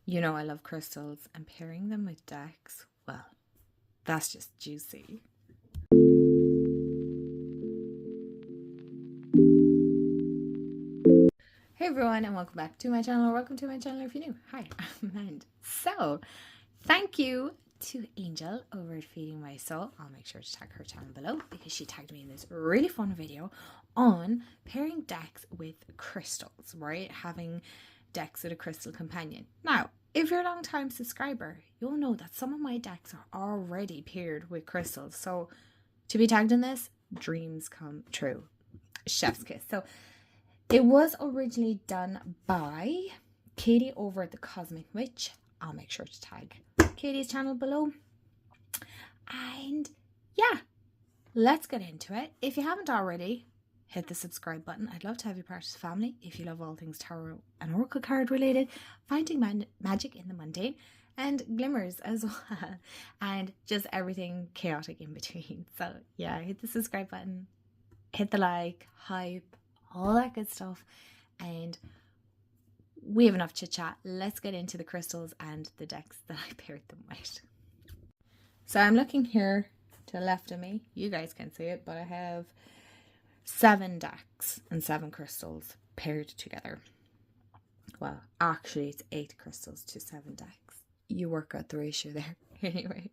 You know I love crystals, and pairing them with decks, well, that's just juicy. Hey everyone, and welcome back to my channel. Welcome to my channel if you're new. Hi, I'm Amanda. So, thank you to Angel over at Feeding My Soul. I'll make sure to tag her channel below because she tagged me in this really fun video on pairing decks with crystals, right? Having decks with a crystal companion. Now, if you're a long time subscriber, you'll know that some of my decks are already paired with crystals. So, to be tagged in this, dreams come true. Chef's kiss. So, it was originally done by Katie over at the Cosmic Witch. I'll make sure to tag Katie's channel below. And yeah, let's get into it. If you haven't already, hit the subscribe button. I'd love to have you part of the family if you love all things tarot and oracle card related, finding magic in the mundane, and glimmers as well, and just everything chaotic in between. So yeah, hit the subscribe button, hit the like, hype, all that good stuff, and we have enough chit chat. Let's get into the crystals and the decks that I paired them with. So I'm looking here to the left of me. You guys can see it, but I have 7 decks and 7 crystals paired together. Well, actually it's 8 crystals to 7 decks. You work out the ratio there. Anyway,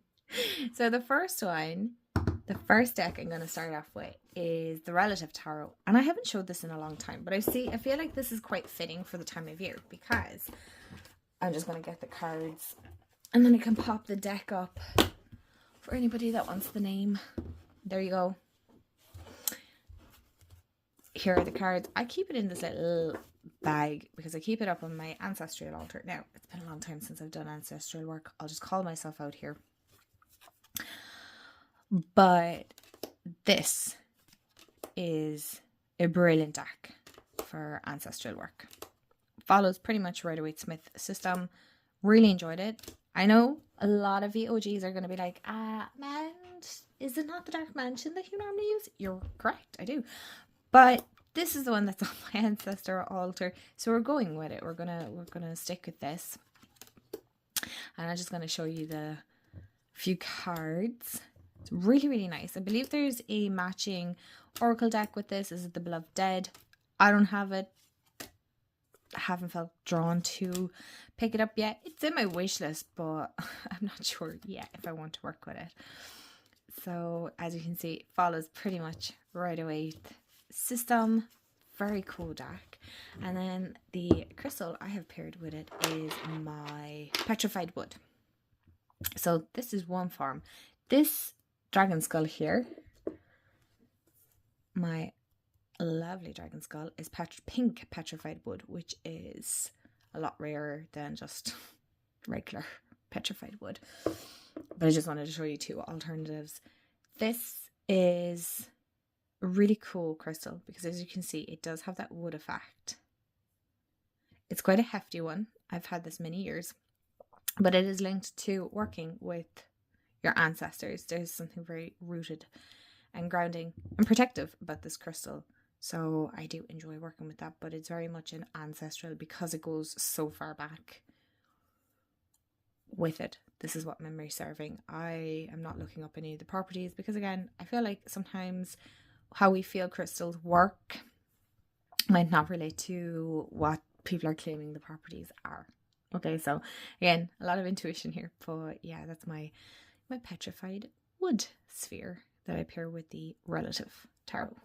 so the first deck I'm going to start off with is the Relative Tarot. And I haven't showed this in a long time, but I feel like this is quite fitting for the time of year because I'm just going to get the cards and then I can pop the deck up for anybody that wants the name. There you go. Here are the cards. I keep it in this little bag because I keep it up on my ancestral altar. Now, it's been a long time since I've done ancestral work. I'll just call myself out here. But this is a brilliant deck for ancestral work. Follows pretty much Rider-Waite-Smith system. Really enjoyed it. I know a lot of VOGs are going to be like, man, is it not the Dark Mansion that you normally use? You're correct, I do. But this is the one that's on my ancestral altar, so we're going with it. We're gonna stick with this, and I'm just gonna show you the few cards. It's really, really nice. I believe there's a matching oracle deck with this. Is it the Beloved Dead? I don't have it. I haven't felt drawn to pick it up yet. It's in my wish list, but I'm not sure yet if I want to work with it. So as you can see, it follows pretty much Rider-Waite system. Very cool deck. And then the crystal I have paired with it is my Petrified Wood. So this is one form. This dragon skull here, my lovely dragon skull, is pink Petrified Wood, which is a lot rarer than just regular Petrified Wood. But I just wanted to show you 2 alternatives. This is a really cool crystal because, as you can see, it does have that wood effect. It's quite a hefty one. I've had this many years, but it is linked to working with your ancestors. There's something very rooted and grounding and protective about this crystal. So I do enjoy working with that, but it's very much an ancestral because it goes so far back with it. This is what memory serving. I am not looking up any of the properties because, again, I feel like sometimes how we feel crystals work might not relate to what people are claiming the properties are. Okay, so again, a lot of intuition here, but yeah, that's my Petrified Wood sphere that I pair with the Relative Tarot.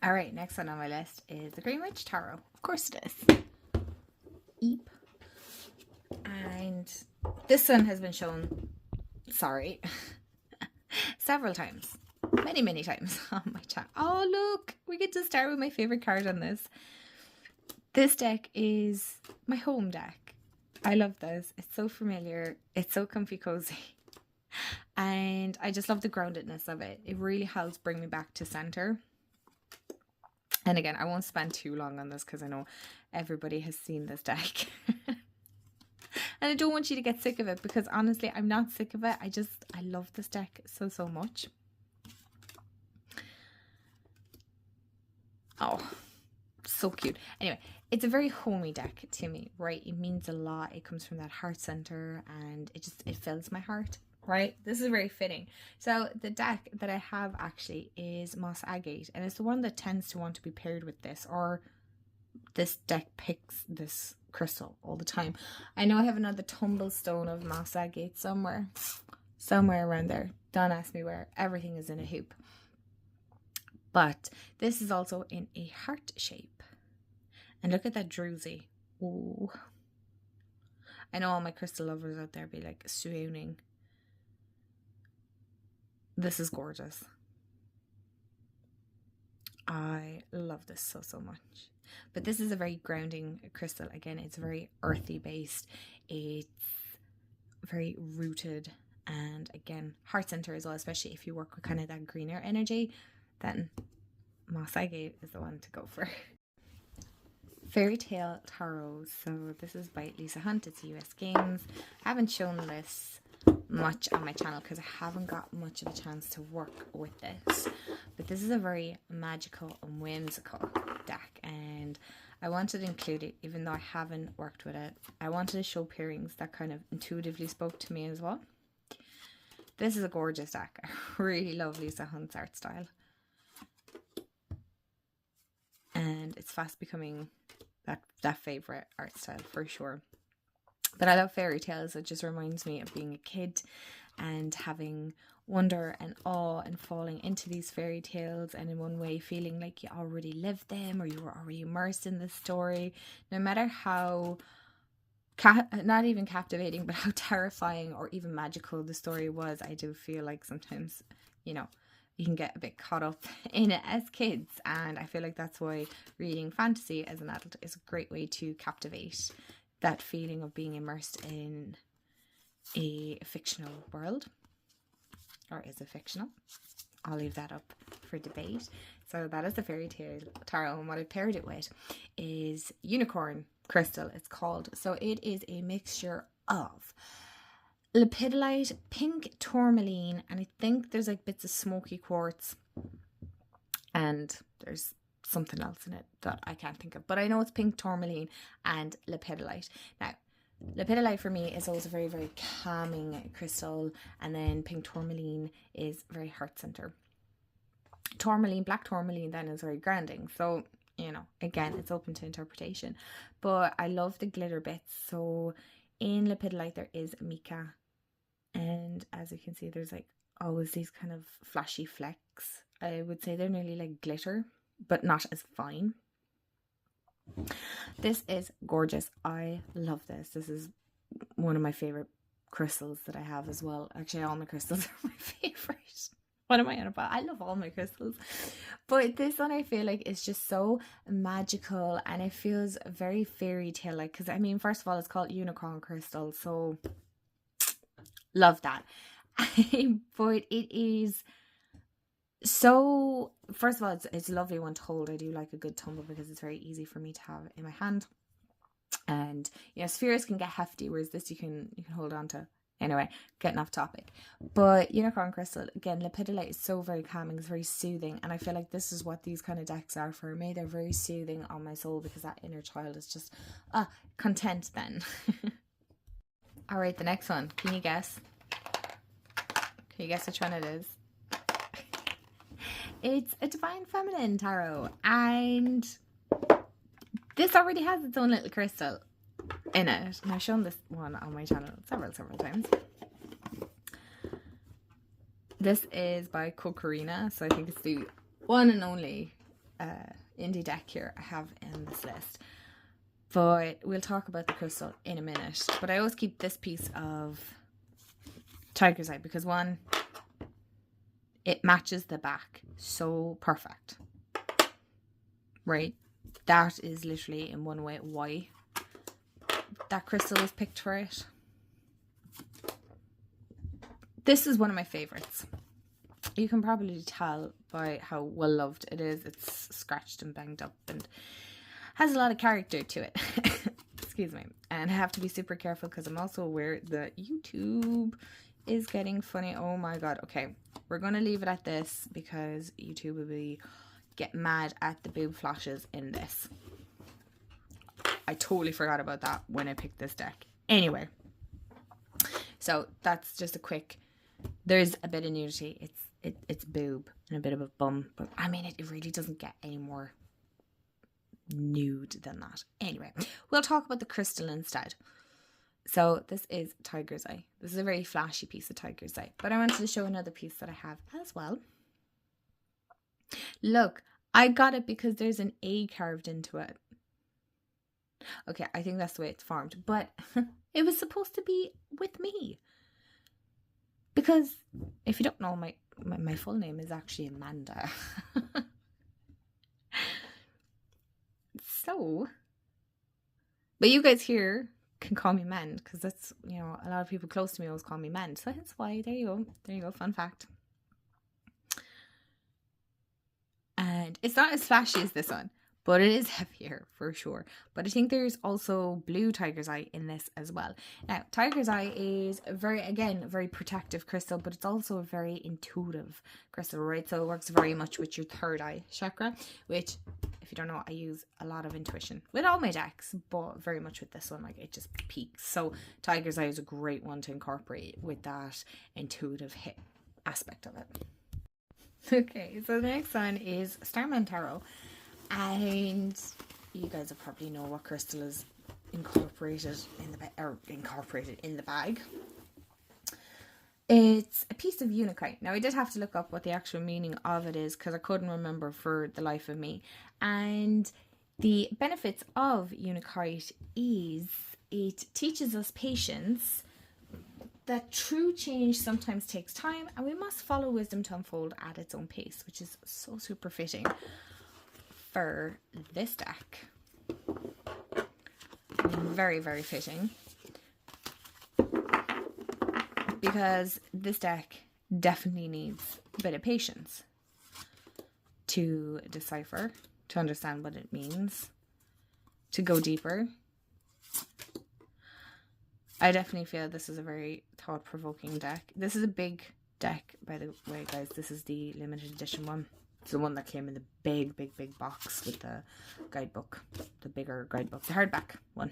All right, next one on my list is the Green Witch Tarot. Of course it is. Eep. And this one has been shown, several times. Many times on my channel. Oh, look, we get to start with my favorite card on this. This deck is my home deck. I love this. It's so familiar. It's so comfy cozy. And I just love the groundedness of it. It really helps bring me back to center. And again, I won't spend too long on this because I know everybody has seen this deck. And I don't want you to get sick of it because honestly, I'm not sick of it. I love this deck so much. so cute. Anyway, it's a very homey deck to me, right? It means a lot. It comes from that heart center, and it fills my heart, right? This is very fitting. So the deck that I have actually is Moss Agate, and it's the one that tends to want to be paired with this, or this deck picks this crystal all the time. I know I have another tumblestone of Moss Agate somewhere around there. Don't ask me where. Everything is in a hoop. But this is also in a heart shape. And look at that druzy. Ooh. I know all my crystal lovers out there be like swooning. This is gorgeous. I love this so much. But this is a very grounding crystal. Again, it's very earthy based. It's very rooted. And again, heart center as well, especially if you work with kind of that greener energy, then Moss Agate is the one to go for. Fairy Tale Tarot. So this is by Lisa Hunt. It's US Games. I haven't shown this much on my channel because I haven't got much of a chance to work with this. But this is a very magical and whimsical deck, and I wanted to include it even though I haven't worked with it. I wanted to show pairings that kind of intuitively spoke to me as well. This is a gorgeous deck. I really love Lisa Hunt's art style. And it's fast becoming that favourite art style for sure. But I love fairy tales. It just reminds me of being a kid and having wonder and awe and falling into these fairy tales, and in one way feeling like you already lived them or you were already immersed in the story. No matter how not even captivating, but how terrifying or even magical the story was, I do feel like sometimes, you know, you can get a bit caught up in it as kids, and I feel like that's why reading fantasy as an adult is a great way to captivate that feeling of being immersed in a fictional world. Or is it fictional? I'll leave that up for debate. So that is the Fairy Tale Tarot, and what I paired it with is Unicorn Crystal, it's called. So it is a mixture of lepidolite, pink tourmaline, and I think there's like bits of smoky quartz, and there's something else in it that I can't think of, but I know it's pink tourmaline and lepidolite. Now, lepidolite for me is always a very, very calming crystal, and then pink tourmaline is very heart center. Tourmaline, black tourmaline then is very grounding. So, you know, again, it's open to interpretation, but I love the glitter bits. So in lepidolite there is mica, and as you can see, there's like always these kind of flashy flecks. I would say they're nearly like glitter, but not as fine. This is gorgeous. I love this. This is one of my favorite crystals that I have as well. Actually, all my crystals are my favorite. What am I on about? I love all my crystals, but this one I feel like is just so magical, and it feels very fairy tale like, because I mean, first of all, it's called unicorn crystal, so love that. But it is so, first of all, it's a lovely one to hold. I do like a good tumble because it's very easy for me to have in my hand, and you know, spheres can get hefty, whereas this you can hold on to. Anyway, getting off topic, but unicorn crystal, again, lepidolite is so very calming, it's very soothing, and I feel like this is what these kind of decks are for me. They're very soothing on my soul because that inner child is just content then. All right, the next one, can you guess which one it is? It's a Divine Feminine Tarot, and this already has its own little crystal in it, and I've shown this one on my channel several times. This is by Kokorina, so I think it's the one and only indie deck here I have in this list, but we'll talk about the crystal in a minute. But I always keep this piece of tiger's eye because, one, it matches the back so perfect, right? That is literally in one way why that crystal was picked for it. This is one of my favorites. You can probably tell by how well loved it is. It's scratched and banged up and has a lot of character to it. Excuse me. And I have to be super careful because I'm also aware that YouTube is getting funny. Oh my god. Okay, we're going to leave it at this because YouTube will be get mad at the boob flashes in this. I totally forgot about that when I picked this deck. Anyway, so that's just a quick, there's a bit of nudity. It's boob and a bit of a bum, but I mean, it really doesn't get any more nude than that. Anyway, we'll talk about the crystal instead. So this is Tiger's Eye. This is a very flashy piece of Tiger's Eye, but I wanted to show another piece that I have as well. Look, I got it because there's an A carved into it. Okay, I think that's the way it's formed, but it was supposed to be with me. Because if you don't know, my full name is actually Amanda. So, but you guys here can call me Mend, because that's, you know, a lot of people close to me always call me Mend. So that's why, there you go, fun fact. And it's not as flashy as this one, but it is heavier for sure. But I think there's also blue Tiger's Eye in this as well. Now, Tiger's Eye is very protective crystal, but it's also a very intuitive crystal, right? So it works very much with your third eye chakra, which, if you don't know, I use a lot of intuition with all my decks, but very much with this one, like, it just peaks. So Tiger's Eye is a great one to incorporate with that intuitive hit aspect of it. Okay, so the next one is Starman Tarot. And you guys will probably know what crystal is incorporated in the bag. It's a piece of unakite. Now, I did have to look up what the actual meaning of it is, because I couldn't remember for the life of me. And the benefits of unakite is it teaches us patience, that true change sometimes takes time, and we must follow wisdom to unfold at its own pace, which is so super fitting for this deck. Very, very fitting, because this deck definitely needs a bit of patience to decipher, to understand what it means, to go deeper. I definitely feel this is a very thought-provoking deck. This is a big deck, by the way, guys. This is the limited edition one. It's the one that came in the big box with the guidebook, the bigger guidebook, the hardback one.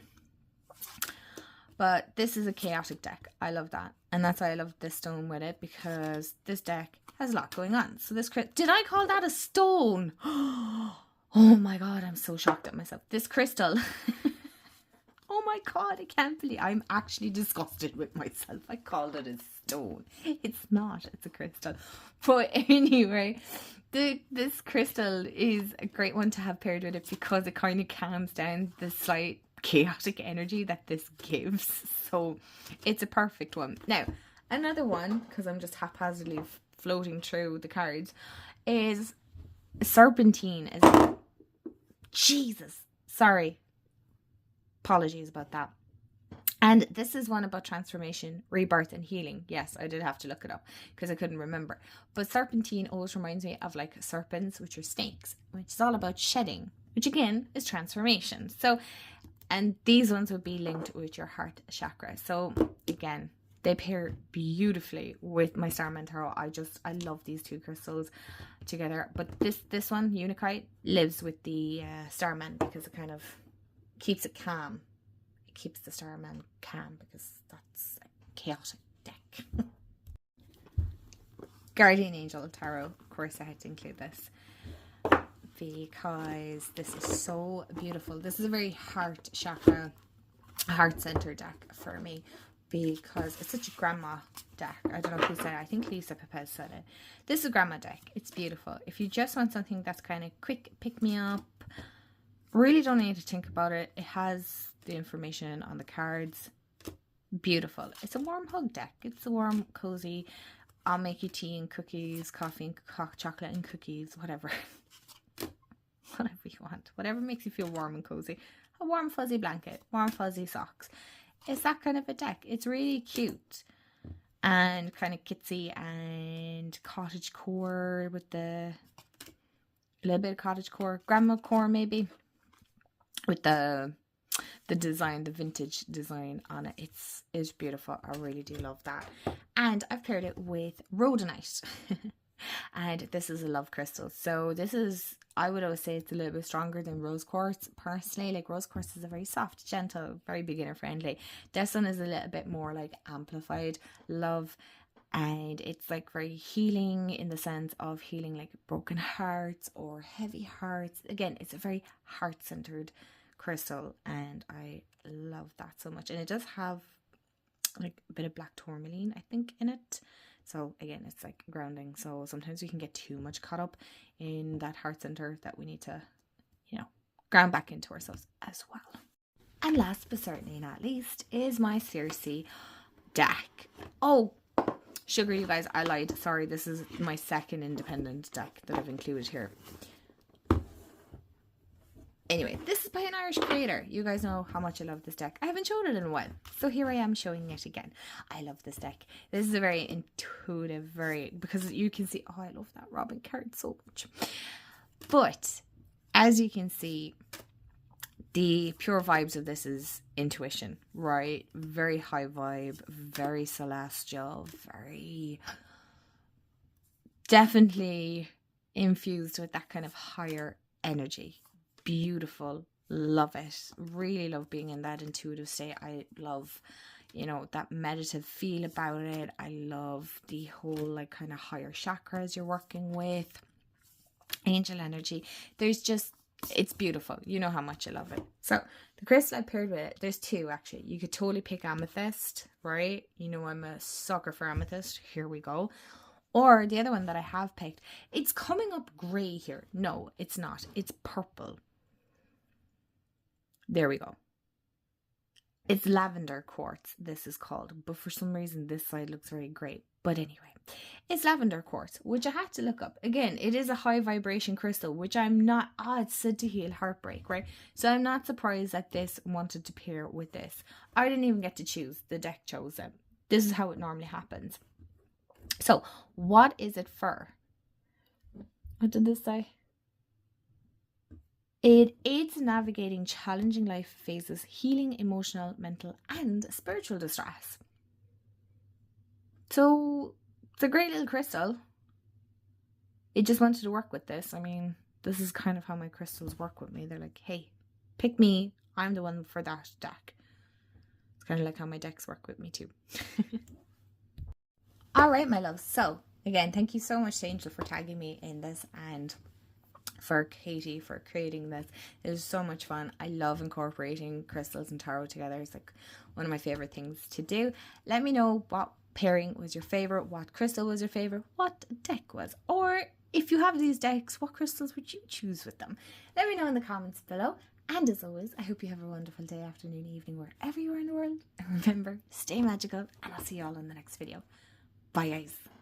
But this is a chaotic deck. I love that. And that's why I love this stone with it, because this deck has a lot going on. So this did I call that a stone? Oh my god, I'm so shocked at myself. This crystal. Oh my god, I can't believe I'm actually disgusted with myself. I called it a stone. It's not, it's a crystal. But anyway, this crystal is a great one to have paired with it, because it kind of calms down the slight chaotic energy that this gives. So it's a perfect one. Now, another one, because I'm just haphazardly floating through the cards, is Serpentine. Jesus, sorry. Apologies about that. And this is one about transformation, rebirth, and healing. Yes, I did have to look it up because I couldn't remember. But Serpentine always reminds me of like serpents, which are snakes, which is all about shedding, which again is transformation. So, and these ones would be linked with your heart chakra. So again, they pair beautifully with my Starman Tarot. I love these two crystals together. But this one, Unakite, lives with the Starman, because it kind of keeps it calm. It keeps the Starman calm, because that's a chaotic deck. Guardian Angel Tarot, of course I had to include this, because this is so beautiful. This is a very heart chakra, heart center deck for me, because it's such a grandma deck. I don't know who said it. I think Lisa Pepez said it. This is a grandma deck. It's beautiful. If you just want something that's kind of quick, pick me up, really don't need to think about it. It has the information on the cards. Beautiful. It's a warm hug deck. It's a warm, cozy, I'll make you tea and cookies, coffee and chocolate and cookies, whatever. Whatever you want. Whatever makes you feel warm and cozy. A warm fuzzy blanket, warm fuzzy socks. It's that kind of a deck. It's really cute and kind of kitsy and cottage core with a little bit of cottage core, grandma core maybe, with the design, the vintage design on it. It's beautiful. I really do love that. And I've paired it with rhodonite. And this is a love crystal. So this is, I would always say it's a little bit stronger than rose quartz. Personally, like rose quartz is a very soft, gentle, very beginner friendly. This one is a little bit more like amplified love. And it's like very healing in the sense of healing like broken hearts or heavy hearts. Again, it's a very heart-centered crystal, and I love that so much. And it does have like a bit of black tourmaline, I think, in it. So again, it's like grounding. So sometimes we can get too much caught up in that heart center that we need to, you know, ground back into ourselves as well. And last but certainly not least is my Circe deck. Oh, sugar, you guys, I lied. Sorry, this is my second independent deck that I've included here. Anyway, this is by an Irish creator. You guys know how much I love this deck. I haven't shown it in a while, so here I am showing it again. I love this deck. This is a very intuitive, because you can see, oh, I love that Robin card so much. But as you can see, the pure vibes of this is intuition, right? Very high vibe, very celestial, very definitely infused with that kind of higher energy. Beautiful, love it, really love being in that intuitive state. I love, you know, that meditative feel about it. I love the whole like kind of higher chakras you're working with, angel energy. There's just, it's beautiful. You know how much I love it. So the crystal I paired with it, there's two actually. You could totally pick amethyst, right? You know I'm a sucker for amethyst. Here we go. Or the other one that I have picked, it's coming up grey here. No, it's not. It's purple. There we go. It's lavender quartz, this is called. But for some reason, this side looks very grey. But anyway, it's lavender quartz, which I had to look up. Again, it is a high vibration crystal, which I'm not, it's said to heal heartbreak, right? So I'm not surprised that this wanted to pair with this. I didn't even get to choose. The deck chose it. This is how it normally happens. So, what is it for? What did this say? It aids in navigating challenging life phases, healing emotional, mental, and spiritual distress. So, it's a great little crystal. It just wanted to work with this. I mean, this is kind of how my crystals work with me. They're like, hey, pick me. I'm the one for that deck. It's kind of like how my decks work with me too. All right, my loves. So, again, thank you so much to Angel for tagging me in this, and for Katie for creating this. It was so much fun. I love incorporating crystals and tarot together. It's like one of my favorite things to do. Let me know what pairing was your favorite, what crystal was your favorite, what deck was, or if you have these decks, what crystals would you choose with them? Let me know in the comments below. And as always, I hope you have a wonderful day, afternoon, evening, wherever you are in the world. And remember, stay magical, and I'll see you all in the next video. Bye, guys.